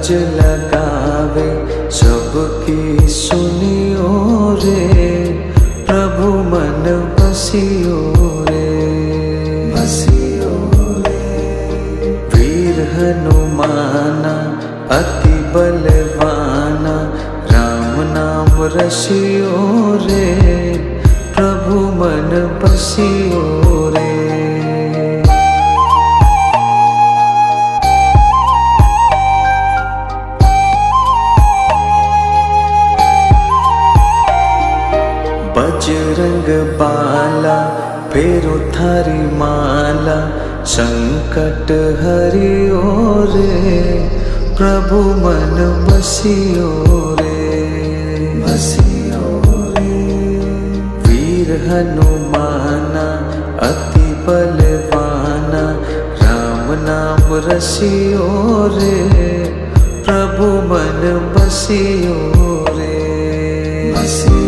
अरज लगावे सबकी सुनियो रे, प्रभु मन बसियो रे, बसियो रे। वीर हनुमाना अति बलवाना, राम नाम रसियो रे, प्रभु मन बसियो रे। बजरंग बाला फेरो थारी माला, संकट हरियो रे, प्रभु मन बसियो रे, बसियो रे। वीर हनुमाना अति बलवाना, राम नाम रसियो रे, प्रभु मन बसियो रे, बसियो।